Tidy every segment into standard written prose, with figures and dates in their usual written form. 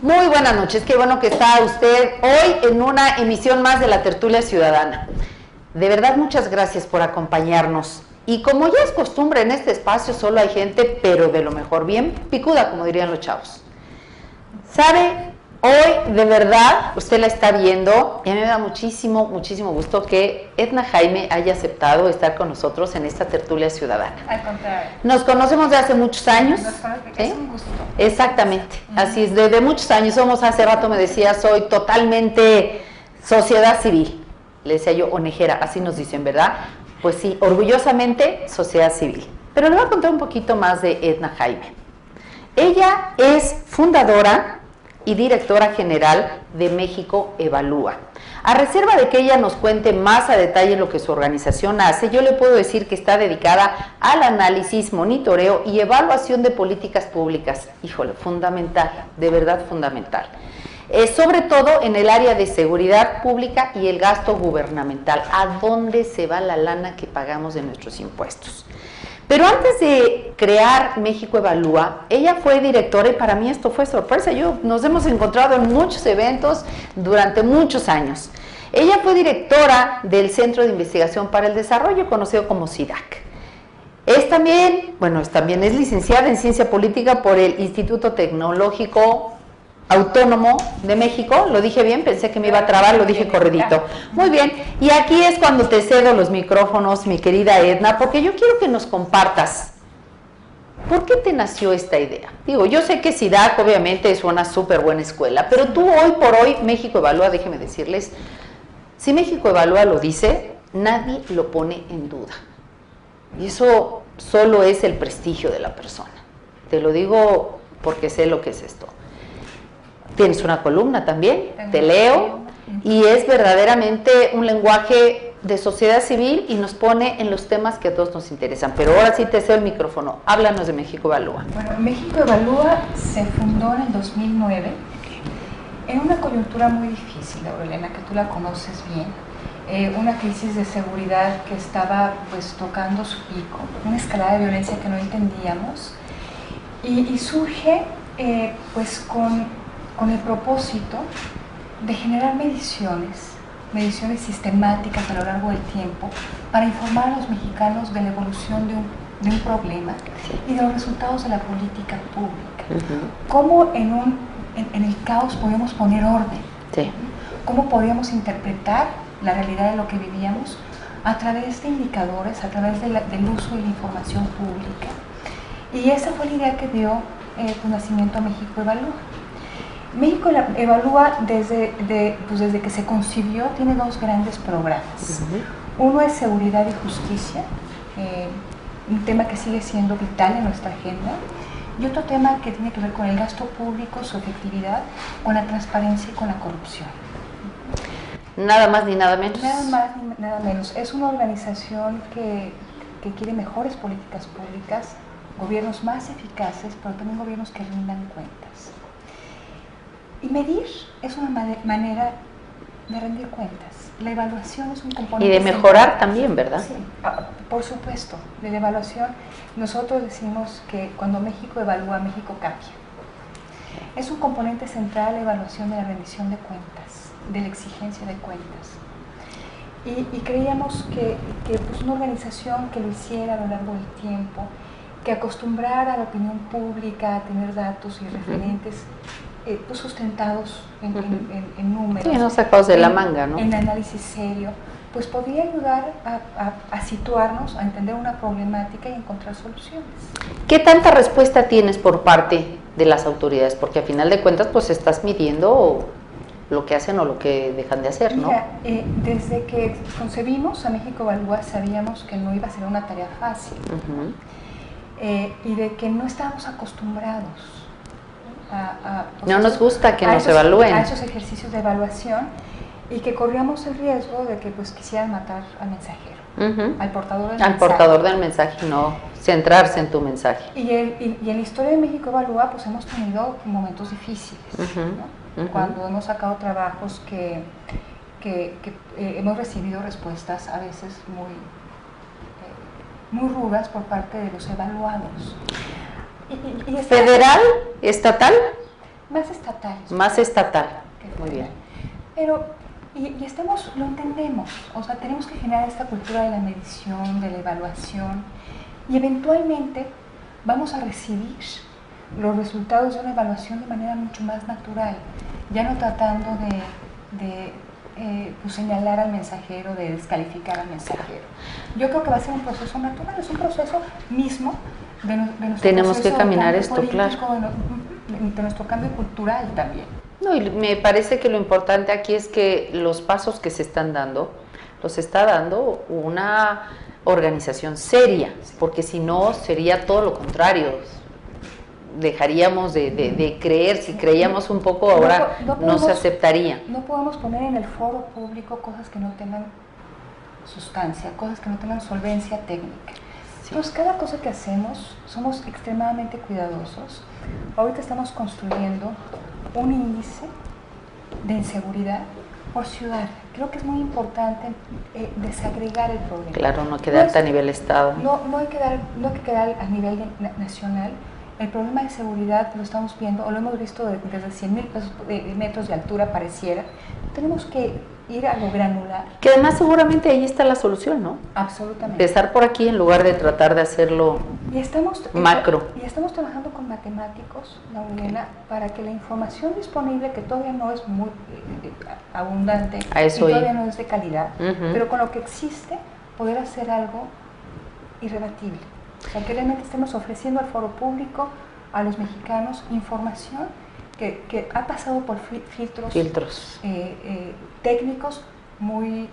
Muy buenas noches, qué bueno que está usted hoy en una emisión más de la Tertulia Ciudadana. De verdad, muchas gracias por acompañarnos. Y como ya es costumbre en este espacio, solo hay gente, pero de lo mejor, bien picuda, como dirían los chavos. ¿Sabe? Hoy, de verdad, usted la está viendo y a mí me da muchísimo gusto que Edna Jaime haya aceptado estar con nosotros en esta Tertulia Ciudadana. Al contrario. Nos conocemos de hace muchos años. Es un gusto. Exactamente, así es, desde muchos años somos, hace rato me decía, soy totalmente sociedad civil. Le decía yo, onejera, así nos dicen, ¿verdad? Pues sí, orgullosamente sociedad civil. Pero le voy a contar un poquito más de Edna Jaime. Ella es fundadora y directora general de México Evalúa. A reserva de que ella nos cuente más a detalle lo que su organización hace, yo le puedo decir que está dedicada al análisis, monitoreo y evaluación de políticas públicas. Híjole, fundamental, de verdad fundamental. Sobre todo en el área de seguridad pública y el gasto gubernamental. ¿A dónde se va la lana que pagamos de nuestros impuestos? Pero antes de crear México Evalúa, ella fue directora y para mí esto fue sorpresa. Nos hemos encontrado en muchos eventos durante muchos años. Ella fue directora del Centro de Investigación para el Desarrollo, conocido como CIDAC. También es licenciada en Ciencia Política por el Instituto Tecnológico Autónomo de México. Lo dije bien, pensé que me iba a trabar, lo dije corridito. Muy bien, y aquí es cuando te cedo los micrófonos, mi querida Edna, porque yo quiero que nos compartas, ¿por qué te nació esta idea? Digo, yo sé que CIDAC obviamente es una súper buena escuela, pero tú hoy por hoy, México Evalúa, déjenme decirles, si México Evalúa lo dice, nadie lo pone en duda. Y eso solo es el prestigio de la persona. Te lo digo porque sé lo que es esto. Tienes una columna también, te leo, y es verdaderamente un lenguaje de sociedad civil y nos pone en los temas que a todos nos interesan. Pero ahora sí te cedo el micrófono, háblanos de México Evalúa. Bueno, México Evalúa se fundó en el 2009 en una coyuntura muy difícil, Aurelena, que tú la conoces bien, una crisis de seguridad que estaba pues tocando su pico, una escalada de violencia que no entendíamos, y surge pues con el propósito de generar mediciones sistemáticas a lo largo del tiempo para informar a los mexicanos de la evolución de un problema y de los resultados de la política pública. Cómo en el caos podemos poner orden, cómo podíamos interpretar la realidad de lo que vivíamos a través de indicadores, a través del uso de la información pública. Y esa fue la idea que dio nacimiento a México Evalúa. México Evalúa desde que se concibió tiene dos grandes programas. Uno es seguridad y justicia, un tema que sigue siendo vital en nuestra agenda, y otro tema que tiene que ver con el gasto público, su efectividad, con la transparencia y con la corrupción. Nada más ni nada menos. Nada más ni nada menos. Es una organización que quiere mejores políticas públicas, gobiernos más eficaces, pero también gobiernos que rindan cuentas. Y medir es una manera de rendir cuentas. La evaluación es un componente. Y de mejorar también, ¿verdad? Sí, por supuesto. De la evaluación, nosotros decimos que cuando México evalúa, México cambia. Es un componente central la evaluación de la rendición de cuentas, de la exigencia de cuentas. Y creíamos que pues una organización que lo hiciera a lo largo del tiempo, que acostumbrara a la opinión pública a tener datos y referentes pues sustentados en números. Sí, no sacados de la manga, ¿no? En análisis serio, pues podría ayudar a situarnos, a entender una problemática y encontrar soluciones. ¿Qué tanta respuesta tienes por parte de las autoridades? Porque a final de cuentas, pues estás midiendo lo que hacen o lo que dejan de hacer, ¿no? Mira, desde que concebimos a México Evalúa sabíamos que no iba a ser una tarea fácil y de que no estábamos acostumbrados no nos gusta que nos evalúen. A esos ejercicios de evaluación y que corríamos el riesgo de que pues quisieran matar al mensajero, al portador del mensaje. Al portador del mensaje, no centrarse en tu mensaje. Y en la historia de México Evalúa pues hemos tenido momentos difíciles, ¿no? Cuando hemos sacado trabajos que hemos recibido respuestas a veces muy rudas por parte de los evaluados. ¿Federal? ¿Estatal? Más estatal. Más estatal, muy bien. Pero, y estamos, lo entendemos, o sea, tenemos que generar esta cultura de la medición, de la evaluación, y eventualmente vamos a recibir los resultados de una evaluación de manera mucho más natural, ya no tratando de pues señalar al mensajero, de descalificar al mensajero. Yo creo que va a ser un proceso natural, es un proceso mismo de nuestro Tenemos proceso que caminar de esto, político, claro. de nuestro cambio cultural también. No, y me parece que lo importante aquí es que los pasos que se están dando, los está dando una organización seria, porque si no sería todo lo contrario. Dejaríamos de creer, si creíamos un poco ahora no se aceptaría. No podemos poner en el foro público cosas que no tengan sustancia, cosas que no tengan solvencia técnica. Sí. Entonces, cada cosa que hacemos, somos extremadamente cuidadosos. Ahorita estamos construyendo un índice de inseguridad por ciudad. Creo que es muy importante desagregar el problema. Claro, no quedarte a nivel estado. No hay que quedar a nivel nacional. El problema de seguridad lo estamos viendo, o lo hemos visto desde 100,000 metros de altura pareciera. Tenemos que ir a lo granular. Que además seguramente ahí está la solución, ¿no? Absolutamente. Empezar por aquí en lugar de tratar de hacerlo macro. Y estamos trabajando con matemáticos, Laurelena, para que la información disponible, que todavía no es muy abundante y todavía no es de calidad, pero con lo que existe, poder hacer algo irrebatible. O sea, que realmente estemos ofreciendo al foro público, a los mexicanos, información que ha pasado por filtros. Técnicos muy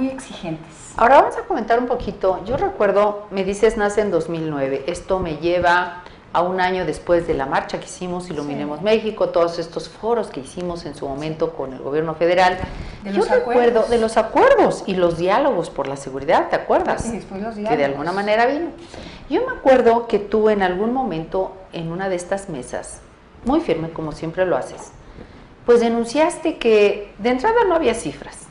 exigentes. Ahora vamos a comentar un poquito. Yo recuerdo, me dices, nace en 2009. Esto me lleva a un año después de la marcha que hicimos, Iluminemos México, todos estos foros que hicimos en su momento con el gobierno federal. Yo recuerdo de los acuerdos y los diálogos por la seguridad, ¿te acuerdas? Sí, después los diálogos. Que de alguna manera vino. Yo me acuerdo que tú en algún momento en una de estas mesas, muy firme como siempre lo haces, pues denunciaste que de entrada no había cifras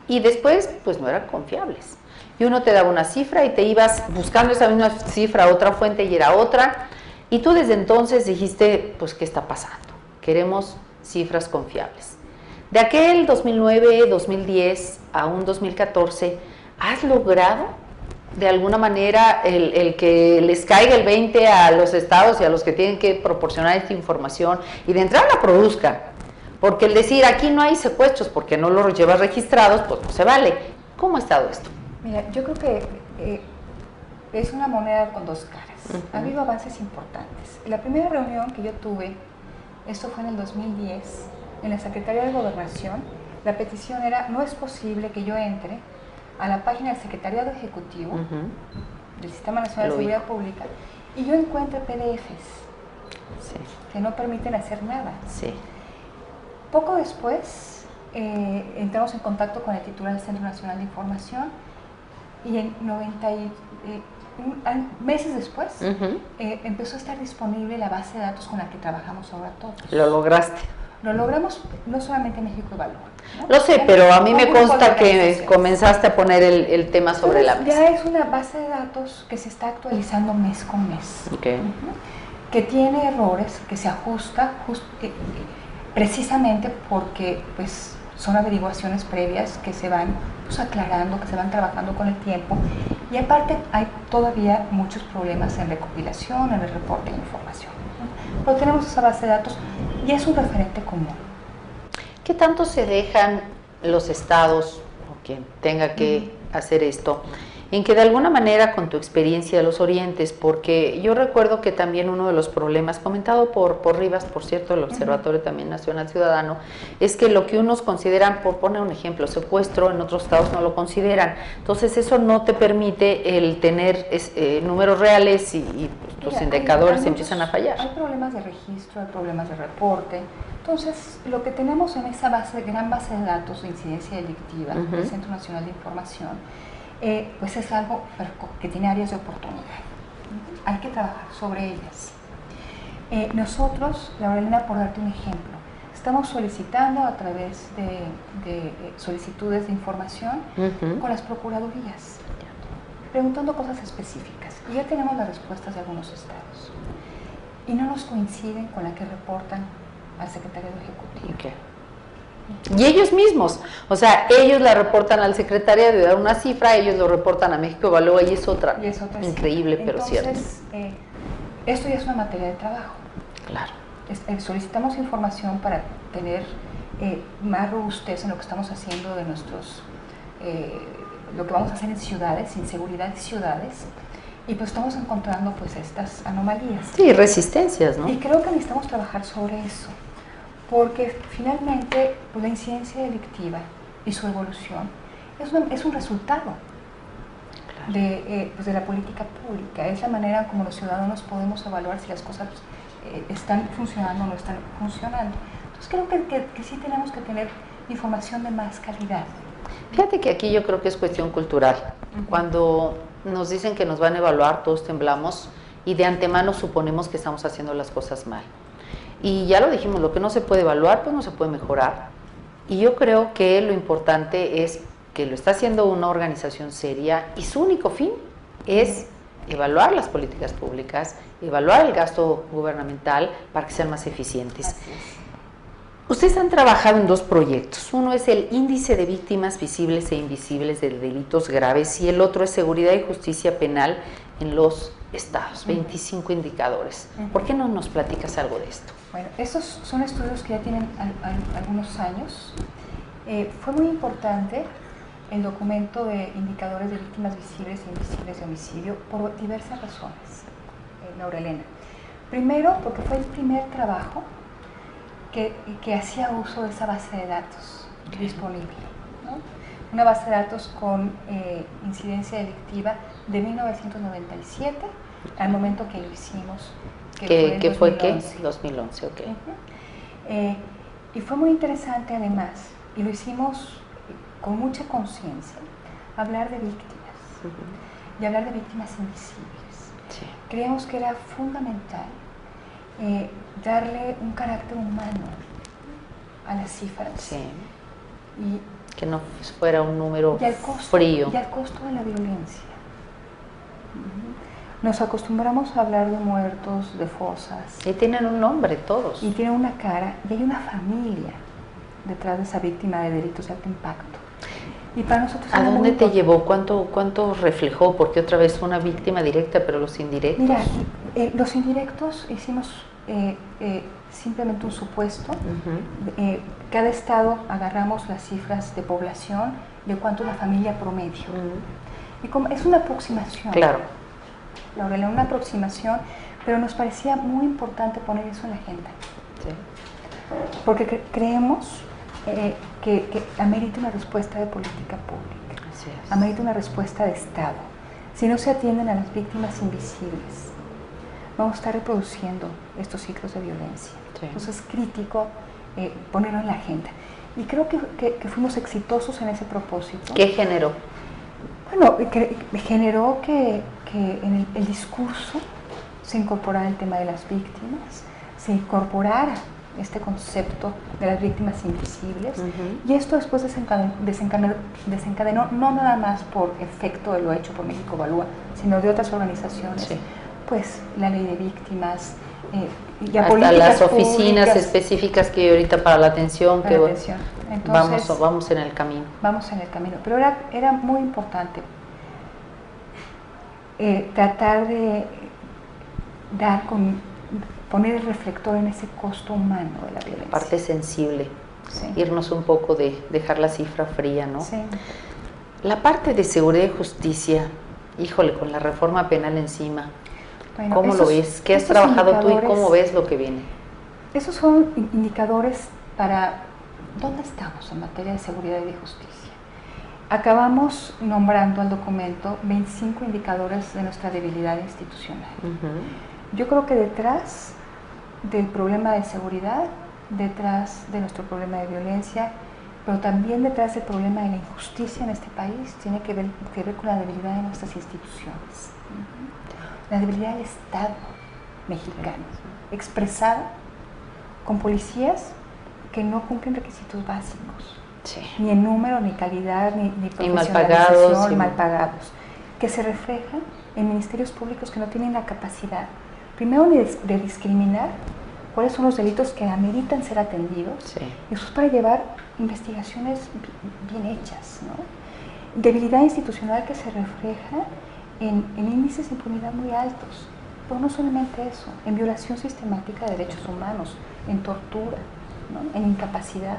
y después pues no eran confiables. Y uno te daba una cifra y te ibas buscando esa misma cifra a otra fuente y era otra. Y tú desde entonces dijiste, pues, ¿qué está pasando? Queremos cifras confiables. De aquel 2009, 2010 a un 2014, ¿has logrado de alguna manera el que les caiga el 20 a los estados y a los que tienen que proporcionar esta información y de entrada la produzcan? Porque el decir aquí no hay secuestros porque no los llevas registrados, pues no se vale. ¿Cómo ha estado esto? Mira, yo creo que es una moneda con dos caras. Ha habido avances importantes. La primera reunión que yo tuve, esto fue en el 2010, en la Secretaría de Gobernación, la petición era, no es posible que yo entre a la página del Secretariado Ejecutivo del Sistema Nacional de Seguridad Pública y yo encuentre PDFs que no permiten hacer nada. Poco después entramos en contacto con el titular del Centro Nacional de Información y en meses después empezó a estar disponible la base de datos con la que trabajamos ahora todos. Lo lograste. Lo logramos no solamente en México Evalúa, ¿no? Lo sé, pero a mí me consta que comenzaste a poner el tema sobre la mesa. Ya es una base de datos que se está actualizando mes con mes, que tiene errores, que se ajusta precisamente porque pues, son averiguaciones previas que se van aclarando, que se van trabajando con el tiempo. Y aparte hay todavía muchos problemas en recopilación, en el reporte de información. Pero tenemos esa base de datos y es un referente común. ¿Qué tanto se dejan los estados o quien tenga que hacer esto en que de alguna manera con tu experiencia los orientes? Porque yo recuerdo que también uno de los problemas, comentado por Rivas, por cierto, el Observatorio también Nacional Ciudadano, es que lo que unos consideran, por poner un ejemplo, secuestro, en otros estados no lo consideran. Entonces eso no te permite el tener números reales y pues, tus indicadores empiezan a fallar. Hay problemas de registro, hay problemas de reporte. Entonces, lo que tenemos en esa gran base de datos de incidencia delictiva del Centro Nacional de Información, pues es algo que tiene áreas de oportunidad. Hay que trabajar sobre ellas. Nosotros, Laurelena, por darte un ejemplo, estamos solicitando a través de solicitudes de información con las procuradurías, preguntando cosas específicas. Y ya tenemos las respuestas de algunos estados. y no nos coinciden con la que reportan al secretariado ejecutivo. Okay. Y ellos mismos, o sea, ellos la reportan al secretariado de dar una cifra, ellos lo reportan a México Evalúa y es otra. Increíble, cifra. Pero cierto. Entonces, esto ya es una materia de trabajo. Claro. Solicitamos información para tener más robustez en lo que estamos haciendo de nuestros, lo que vamos a hacer en ciudades, inseguridad de ciudades, y pues estamos encontrando pues estas anomalías. Sí, resistencias, ¿no? Y creo que necesitamos trabajar sobre eso, porque finalmente pues, la incidencia delictiva y su evolución es un resultado pues de la política pública, es la manera como los ciudadanos podemos evaluar si las cosas están funcionando o no están funcionando. Entonces creo que sí tenemos que tener información de más calidad. Fíjate que aquí yo creo que es cuestión cultural. Cuando nos dicen que nos van a evaluar, todos temblamos y de antemano suponemos que estamos haciendo las cosas mal. Y ya lo dijimos, lo que no se puede evaluar, pues no se puede mejorar. Y yo creo que lo importante es que lo está haciendo una organización seria y su único fin es evaluar las políticas públicas, evaluar el gasto gubernamental para que sean más eficientes. Ustedes han trabajado en dos proyectos. Uno es el Índice de Víctimas Visibles e Invisibles de Delitos Graves y el otro es Seguridad y Justicia Penal en los estados, 25 indicadores. ¿Por qué no nos platicas algo de esto? Bueno, estos son estudios que ya tienen algunos años. Fue muy importante el documento de indicadores de víctimas visibles e invisibles de homicidio por diversas razones, Laura Elena. Primero, porque fue el primer trabajo que hacía uso de esa base de datos disponible, ¿no? Una base de datos con incidencia delictiva de 1997 al momento que lo hicimos. ¿Qué fue qué? 2011, ok. Y fue muy interesante además, y lo hicimos con mucha conciencia, hablar de víctimas y hablar de víctimas invisibles. Sí. Creemos que era fundamental darle un carácter humano a las cifras. Sí. Y que no fuera un número frío. Y al costo de la violencia. Nos acostumbramos a hablar de muertos, de fosas. Y tienen un nombre todos. Y tienen una cara, y hay una familia detrás de esa víctima de delitos de alto impacto. Y para nosotros ¿A dónde te llevó? ¿Cuánto reflejó? Porque otra vez fue una víctima directa, pero los indirectos. Mira, los indirectos hicimos simplemente un supuesto. Cada estado agarramos las cifras de población de cuánto es la familia promedio. Y como es una aproximación. Claro. Laura, una aproximación, pero nos parecía muy importante poner eso en la agenda. Sí. Porque creemos que amerita una respuesta de política pública, amerita una respuesta de Estado. Si no se atienden a las víctimas invisibles, vamos a estar reproduciendo estos ciclos de violencia. Sí. Entonces es crítico ponerlo en la agenda. Y creo que fuimos exitosos en ese propósito. ¿Qué generó? Bueno, generó que en el discurso se incorporara el tema de las víctimas, se incorporara este concepto de las víctimas invisibles, y esto después desencadenó no nada más por efecto de lo hecho por México Evalúa, sino de otras organizaciones, sí. Pues la ley de víctimas, hasta las oficinas públicas específicas que hay ahorita para la atención, que Entonces, vamos en el camino. Vamos en el camino, pero era muy importante tratar de poner el reflector en ese costo humano de la violencia. Parte sensible, sí. Irnos un poco de dejar la cifra fría, ¿no? Sí. La parte de seguridad y justicia, híjole, con la reforma penal encima, bueno, ¿cómo lo ves? ¿Qué has trabajado tú y cómo ves lo que viene? Esos son indicadores para dónde estamos en materia de seguridad y de justicia. Acabamos nombrando al documento 25 indicadores de nuestra debilidad institucional. Yo creo que detrás del problema de seguridad, detrás de nuestro problema de violencia, pero también detrás del problema de la injusticia en este país, tiene que ver con la debilidad de nuestras instituciones. La debilidad del Estado mexicano, expresada con policías que no cumplen requisitos básicos, sí. Ni en número, ni calidad, ni profesionalización, mal pagados, que se reflejan en ministerios públicos que no tienen la capacidad Primero de discriminar cuáles son los delitos que ameritan ser atendidos, Sí. y eso es para llevar investigaciones bien hechas, ¿no? Debilidad institucional que se refleja en índices de impunidad muy altos, pero no solamente eso, en violación sistemática de derechos humanos, en tortura, ¿no? En incapacidad.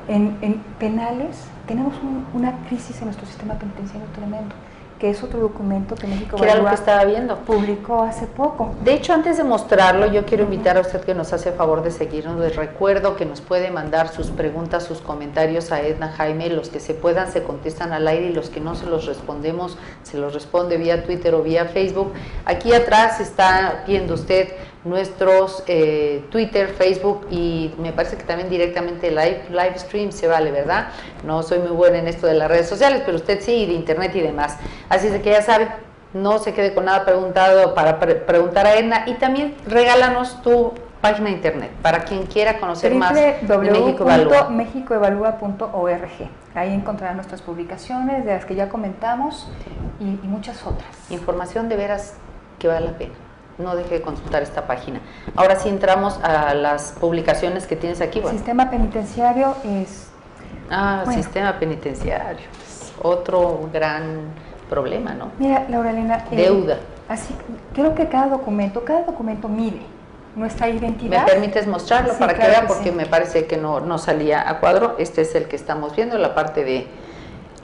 En penales tenemos una crisis en nuestro sistema penitenciario tremendo, que es otro documento que México Que era lo que estaba viendo. publicó hace poco. De hecho, antes de mostrarlo, yo quiero invitar a usted que nos hace favor de seguirnos. Les recuerdo que nos puede mandar sus preguntas, sus comentarios a Edna Jaime. Los que se puedan se contestan al aire y los que no se los respondemos, se los responde vía Twitter o vía Facebook. Aquí atrás está viendo usted nuestros Twitter, Facebook y me parece que también directamente live stream se vale, ¿verdad? No soy muy buena en esto de las redes sociales, pero usted sí, de internet y demás. Así es de que ya sabe, no se quede con nada preguntado para preguntar a Edna, y también regálanos tu página de internet para quien quiera conocer más de México Evalúa. www.mexicoevalúa.org. Ahí encontrarán nuestras publicaciones, de las que ya comentamos, y muchas otras. Información de veras que vale la pena. No deje de consultar esta página. Ahora sí entramos a las publicaciones que tienes aquí. Bueno. Sistema penitenciario es... Sistema penitenciario. Otro gran problema, ¿no? Mira, Laura Elena... Deuda. Así, creo que cada documento mide nuestra identidad. ¿Me permites mostrarlo para claro que vea? que Porque sí. me parece que no salía a cuadro. Este es el que estamos viendo, la parte de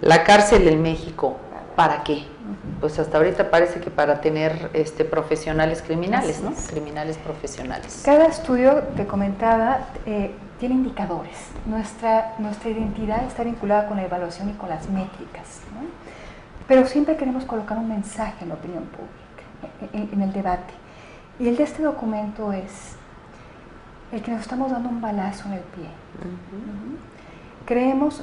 la cárcel en México. ¿Para qué? Pues hasta ahorita parece que para tener profesionales criminales, ¿no? Criminales profesionales. Cada estudio, te comentaba, tiene indicadores. Nuestra identidad está vinculada con la evaluación y con las métricas, ¿no? Pero siempre queremos colocar un mensaje en la opinión pública, en el debate. Y el de este documento es el que nos estamos dando un balazo en el pie. Creemos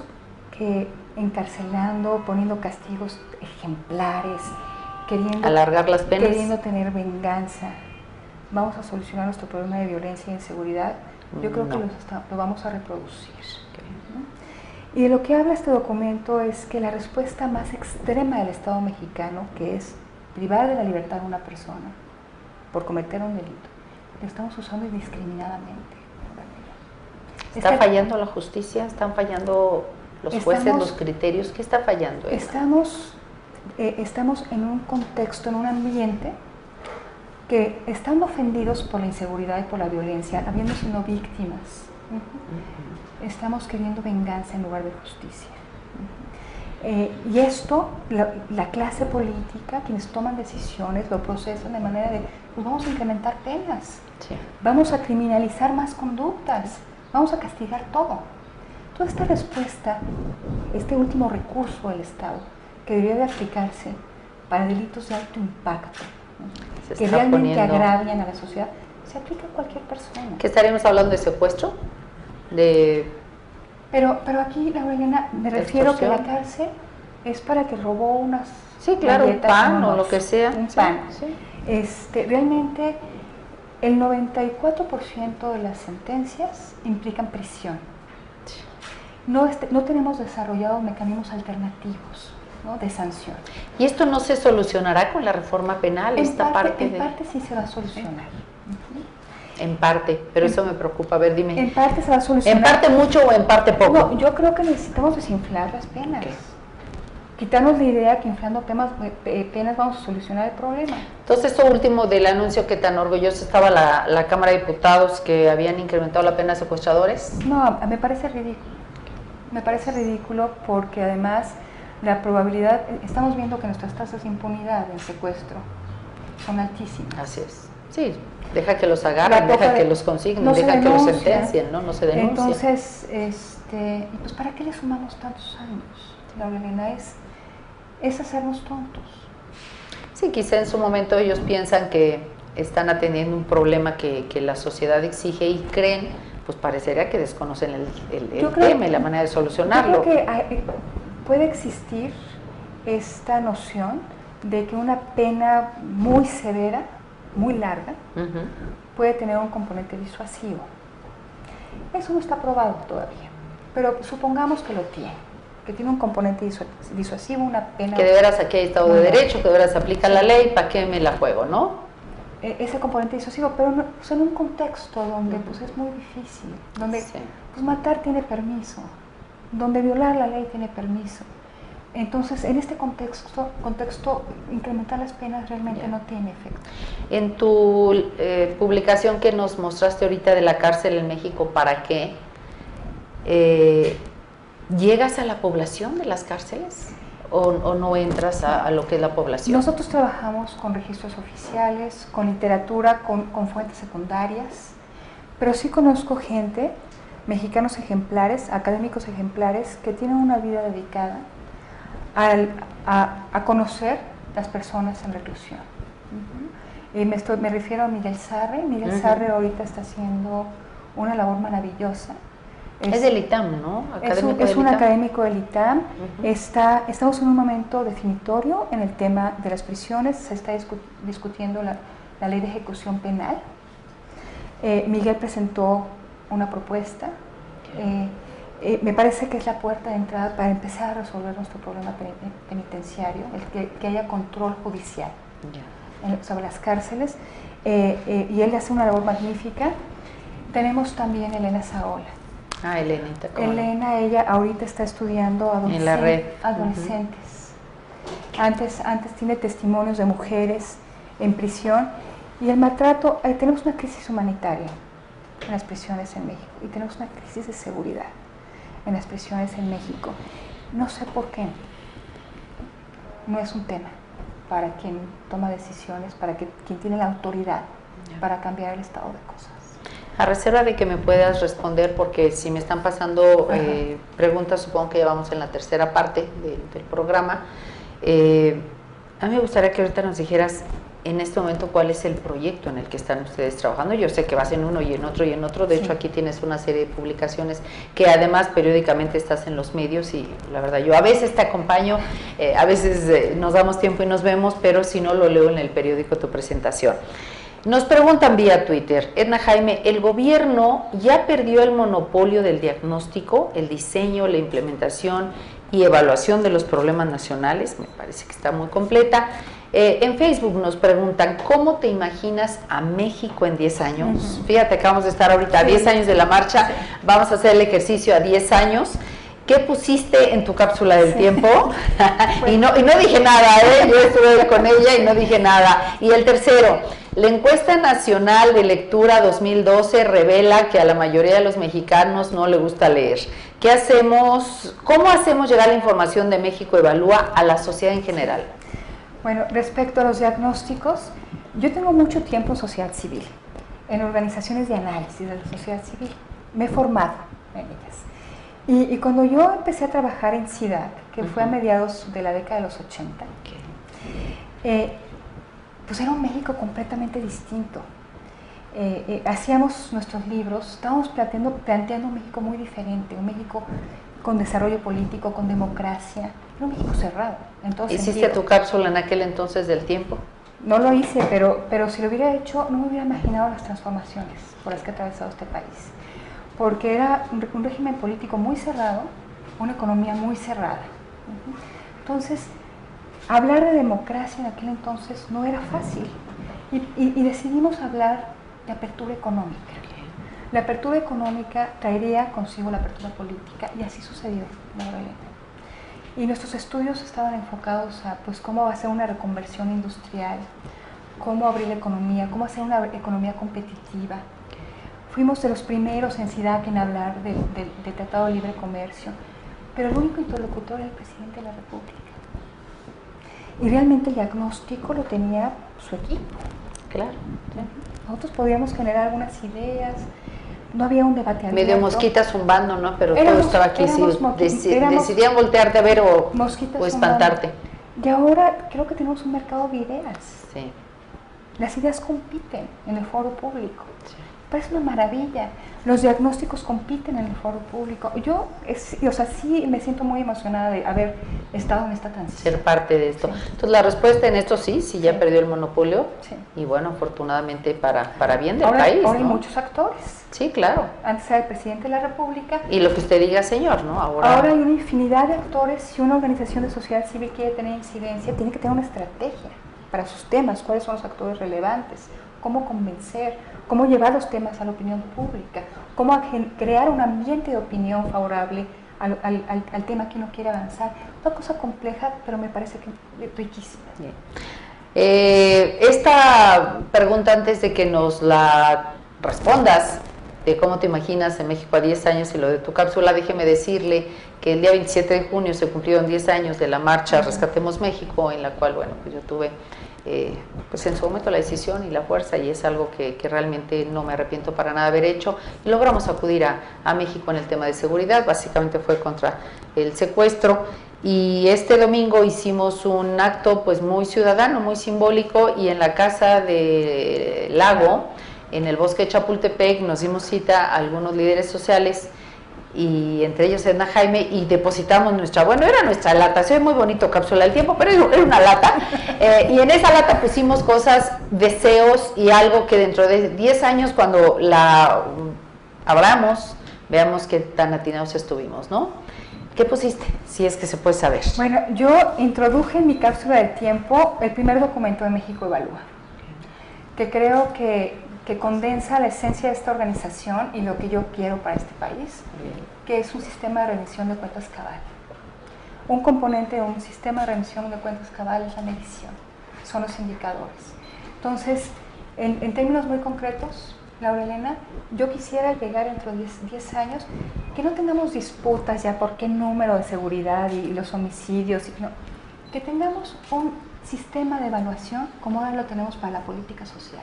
que encarcelando, poniendo castigos ejemplares, queriendo alargar las penas, queriendo tener venganza, vamos a solucionar nuestro problema de violencia e inseguridad. Yo creo que lo vamos a reproducir. ¿No? Y de lo que habla este documento es que la respuesta más extrema del Estado mexicano, que es privar de la libertad a una persona por cometer un delito, lo estamos usando indiscriminadamente. ¿Está fallando la justicia? ¿Están fallando los jueces, los criterios? ¿Qué está fallando? Estamos en un contexto, en un ambiente que están ofendidos por la inseguridad y por la violencia, habiendo sido víctimas. Estamos queriendo venganza en lugar de justicia. Y esto, la clase política, quienes toman decisiones, lo procesan de manera de, pues vamos a incrementar penas, vamos a criminalizar más conductas, vamos a castigar todo. Toda esta respuesta, este último recurso del Estado, que debería de aplicarse para delitos de alto impacto, ¿no? Que realmente agravian a la sociedad, se aplica a cualquier persona. ¿Qué estaremos hablando de secuestro? Pero aquí, Laura Elena, me refiero que la cárcel es para que robó unas... Sí, claro, un pan o lo que sea. Un pan. Sí. Realmente, el 94% de las sentencias implican prisión. No tenemos desarrollados mecanismos alternativos, ¿no?, de sanción. ¿Y esto no se solucionará con la reforma penal? En parte sí se va a solucionar. En parte, pero eso me preocupa. A ver, dime. En parte se va a solucionar. ¿En parte mucho o en parte poco? No, yo creo que necesitamos desinflar las penas. Quitarnos la idea que inflando penas vamos a solucionar el problema. Entonces, esto último del anuncio, que tan orgullosa estaba la Cámara de Diputados que habían incrementado la pena a secuestradores. No, me parece ridículo. Me parece ridículo porque además la probabilidad, estamos viendo que nuestras tasas de impunidad en secuestro son altísimas. Así es. Sí, deja que los agarren, deja que los consignen, deja que los sentencien, ¿no? No se denuncia. Entonces, y pues ¿para qué le sumamos tantos años? Laura Elena, es hacernos tontos. Sí, quizá en su momento ellos piensan que están atendiendo un problema que la sociedad exige y creen, pues parecería que desconocen el tema y la manera de solucionarlo. Yo creo que puede existir esta noción de que una pena muy severa, muy larga, puede tener un componente disuasivo. Eso no está probado todavía, pero supongamos que lo tiene, que tiene un componente disuasivo, una pena... Que de veras aquí hay Estado de Derecho, que de veras aplica la ley, ¿para qué me la juego, no? ese componente disuasivo, pero no, pues en un contexto donde pues es muy difícil, donde pues matar tiene permiso, donde violar la ley tiene permiso. Entonces, en este contexto incrementar las penas realmente no tiene efecto. En tu publicación que nos mostraste ahorita de la cárcel en México, ¿para qué? ¿Llegas a la población de las cárceles o no entras a lo que es la población? Nosotros trabajamos con registros oficiales, con literatura, con fuentes secundarias, pero sí conozco gente, mexicanos ejemplares, académicos ejemplares, que tienen una vida dedicada a conocer las personas en reclusión. Me refiero a Miguel Sarre. Miguel Sarre ahorita está haciendo una labor maravillosa. Es del ITAM, ¿no? Es un académico del ITAM. Estamos en un momento definitorio en el tema de las prisiones. Se está discutiendo la ley de ejecución penal. Miguel presentó una propuesta. Me parece que es la puerta de entrada para empezar a resolver nuestro problema penitenciario, que haya control judicial sobre las cárceles, y él hace una labor magnífica. Tenemos también a Elena Saola. Elena, ella ahorita está estudiando en la red. Adolescentes. Antes tiene testimonios de mujeres en prisión, y el maltrato, tenemos una crisis humanitaria en las prisiones en México, y tenemos una crisis de seguridad en las prisiones en México. No sé por qué. No es un tema para quien toma decisiones, para quien tiene la autoridad para cambiar el estado de cosas. A reserva de que me puedas responder, porque si me están pasando preguntas, supongo que ya vamos en la tercera parte del programa. A mí me gustaría que ahorita nos dijeras en este momento cuál es el proyecto en el que están ustedes trabajando. Yo sé que vas en uno y en otro y en otro. De hecho, aquí tienes una serie de publicaciones que además periódicamente estás en los medios, y la verdad yo a veces te acompaño, a veces nos damos tiempo y nos vemos, pero si no, lo leo en el periódico tu presentación. Nos preguntan vía Twitter, Edna Jaime, ¿el gobierno ya perdió el monopolio del diagnóstico, el diseño, la implementación y evaluación de los problemas nacionales? Me parece que está muy completa. En Facebook nos preguntan, ¿cómo te imaginas a México en 10 años? Fíjate, acabamos de estar ahorita a 10 años de la marcha, vamos a hacer el ejercicio a 10 años. ¿Qué pusiste en tu cápsula del tiempo? y no dije nada, yo estuve con ella y no dije nada. Y el tercero, la encuesta nacional de lectura 2012 revela que a la mayoría de los mexicanos no le gusta leer. ¿Qué hacemos? ¿Cómo hacemos llegar la información de México Evalúa a la sociedad en general? Bueno, respecto a los diagnósticos, yo tengo mucho tiempo en sociedad civil, en organizaciones de análisis de la sociedad civil. Me he formado en ellas. Y cuando yo empecé a trabajar en CIDAD, que fue a mediados de la década de los 80, pues era un México completamente distinto. Hacíamos nuestros libros, estábamos planteando un México muy diferente, un México con desarrollo político, con democracia, era un México cerrado. ¿Hiciste tu cápsula en aquel entonces del tiempo? No lo hice, pero si lo hubiera hecho, no me hubiera imaginado las transformaciones por las que ha atravesado este país. Porque era un régimen político muy cerrado, una economía muy cerrada. Entonces, hablar de democracia en aquel entonces no era fácil. Y decidimos hablar de apertura económica. La apertura económica traería consigo la apertura política, y así sucedió, y nuestros estudios estaban enfocados a pues, cómo hacer una reconversión industrial, cómo abrir la economía, cómo hacer una economía competitiva. Fuimos de los primeros en CIDAC en hablar de Tratado de Libre Comercio, pero el único interlocutor era el presidente de la República. Y realmente el diagnóstico lo tenía su equipo. Claro. Nosotros podíamos generar algunas ideas, no había un debate abierto. Medio mosquita zumbando, ¿no? Pero todo estaba aquí, decidían voltearte a ver o espantarte. Y ahora creo que tenemos un mercado de ideas. Sí. Las ideas compiten en el foro público. Sí. Parece una maravilla. Los diagnósticos compiten en el foro público. Yo, sí me siento muy emocionada de haber estado en esta transición. Ser parte de esto. Sí. Entonces, la respuesta en esto sí ya perdió el monopolio. Sí. Y bueno, afortunadamente para bien del país. Ahora hay muchos actores. Sí, claro. Antes era el presidente de la República. Y lo que usted diga, señor, ¿no? Ahora hay una infinidad de actores. Si una organización de sociedad civil quiere tener incidencia, tiene que tener una estrategia para sus temas, cuáles son los actores relevantes, cómo convencer, cómo llevar los temas a la opinión pública, cómo crear un ambiente de opinión favorable al tema que uno quiere avanzar. Una cosa compleja, pero me parece que riquísima. Esta pregunta, antes de que nos la respondas, de cómo te imaginas en México a 10 años y lo de tu cápsula, déjeme decirle que el día 27 de junio se cumplieron 10 años de la marcha Rescatemos México, en la cual, bueno, pues yo tuve pues en su momento la decisión y la fuerza, y es algo que realmente no me arrepiento para nada de haber hecho. Y logramos acudir a México en el tema de seguridad, básicamente fue contra el secuestro, y este domingo hicimos un acto pues muy ciudadano, muy simbólico, y en la Casa de Lago, en el bosque de Chapultepec, nos dimos cita a algunos líderes sociales, y entre ellos Edna Jaime, y depositamos era nuestra lata, se ve muy bonito Cápsula del Tiempo, pero era una lata, y en esa lata pusimos cosas, deseos y algo que dentro de 10 años, cuando la abramos, veamos qué tan atinados estuvimos, ¿no? ¿Qué pusiste? Si es que se puede saber. Bueno, yo introduje en mi Cápsula del Tiempo el primer documento de México Evalúa, que creo que condensa la esencia de esta organización y lo que yo quiero para este país, que es un sistema de rendición de cuentas cabal. Un componente de un sistema de rendición de cuentas cabal es la medición, son los indicadores. Entonces, en términos muy concretos, Laura Elena, yo quisiera llegar dentro de 10 años, que no tengamos disputas ya por qué número de seguridad y los homicidios, no, que tengamos un sistema de evaluación como ahora lo tenemos para la política social.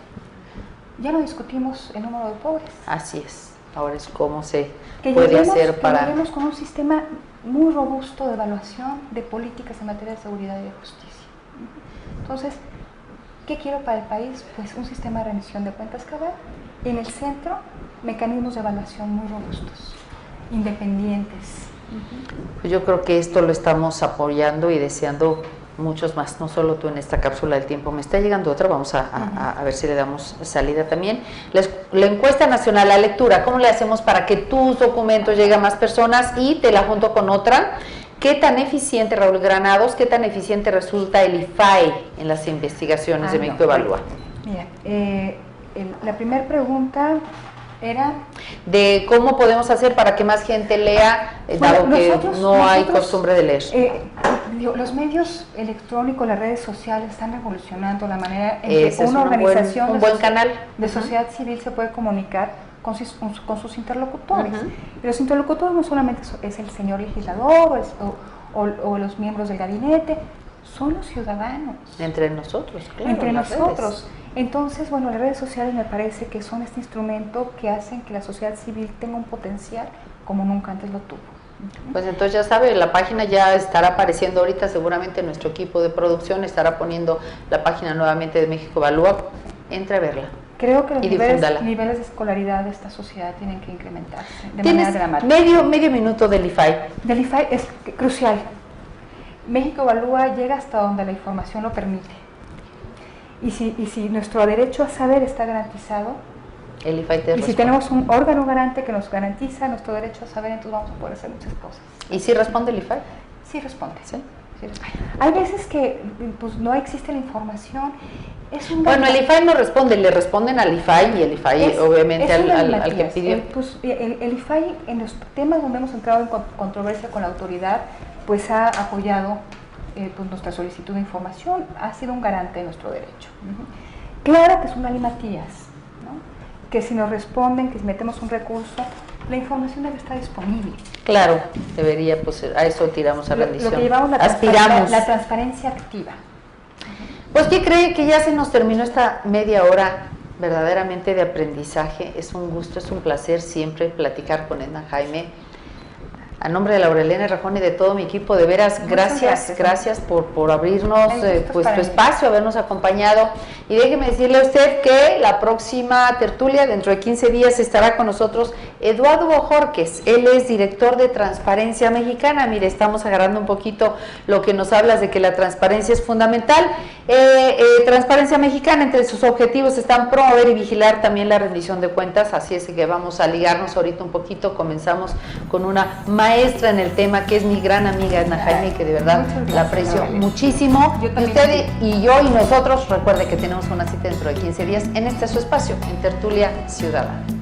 Ya no discutimos el número de pobres. Así es, ahora es cómo se puede hacer para... Que lleguemos con un sistema muy robusto de evaluación de políticas en materia de seguridad y de justicia. Entonces, ¿qué quiero para el país? Pues un sistema de rendición de cuentas cabal, y en el centro, mecanismos de evaluación muy robustos, independientes. Pues yo creo que esto lo estamos apoyando y deseando muchos más, no solo tú en esta Cápsula del Tiempo. Me está llegando otra, vamos a ver si le damos salida también. La encuesta nacional, la lectura, ¿cómo le hacemos para que tus documentos lleguen a más personas? Y te la junto con otra. ¿Qué tan eficiente, Raúl Granados, qué tan eficiente resulta el IFAI en las investigaciones de México Evalúa? Mira, la primera pregunta era de cómo podemos hacer para que más gente lea, dado que no hay costumbre de leer. Los medios electrónicos, las redes sociales están revolucionando la manera en que una organización de sociedad civil se puede comunicar con sus interlocutores. Y los interlocutores no solamente es el señor legislador o los miembros del gabinete, son los ciudadanos. Entre nosotros, claro. Entre nosotros. Entonces, bueno, las redes sociales me parece que son este instrumento que hacen que la sociedad civil tenga un potencial como nunca antes lo tuvo. Pues entonces ya sabe, la página ya estará apareciendo ahorita, seguramente nuestro equipo de producción estará poniendo la página nuevamente de México Evalúa. Entre a verla. Creo que los niveles de escolaridad de esta sociedad tienen que incrementarse de manera dramática. Medio minuto del IFAI. Del IFAI es crucial. México Evalúa llega hasta donde la información lo permite. Y si nuestro derecho a saber está garantizado, el IFAI te responde. Si tenemos un órgano garante que nos garantiza nuestro derecho a saber, entonces vamos a poder hacer muchas cosas. ¿Y si responde el IFAI? Sí responde. ¿Sí? Sí responde. Hay veces que pues, no existe la información. Bueno, el IFAI no responde, le responden al IFAI y el IFAI obviamente al que pidió. El IFAI en los temas donde hemos entrado en controversia con la autoridad, pues ha apoyado pues nuestra solicitud de información, ha sido un garante de nuestro derecho. Claro que es una limatías, ¿no? Que si nos responden, que si metemos un recurso, la información debe estar disponible. Claro, debería, pues a eso tiramos a rendición. Lo que llevamos aspiramos. La transparencia activa. Pues, ¿qué cree? Que ya se nos terminó esta media hora verdaderamente de aprendizaje. Es un gusto, es un placer siempre platicar con Edna Jaime. A nombre de Laura Elena Rajón y de todo mi equipo, de veras, gracias por abrirnos pues tu espacio, habernos acompañado. Y déjeme decirle a usted que la próxima tertulia, dentro de 15 días, estará con nosotros Eduardo Bojorquez. Él es director de Transparencia Mexicana. Mire, estamos agarrando un poquito lo que nos hablas de que la transparencia es fundamental. Transparencia Mexicana, entre sus objetivos están promover y vigilar también la rendición de cuentas, así es que vamos a ligarnos ahorita un poquito. Comenzamos con una maestra en el tema, que es mi gran amiga Edna Jaime, que de verdad la aprecio muchísimo. Y usted y yo y nosotros, recuerde que tenemos una cita dentro de 15 días en este su espacio, en Tertulia Ciudadana.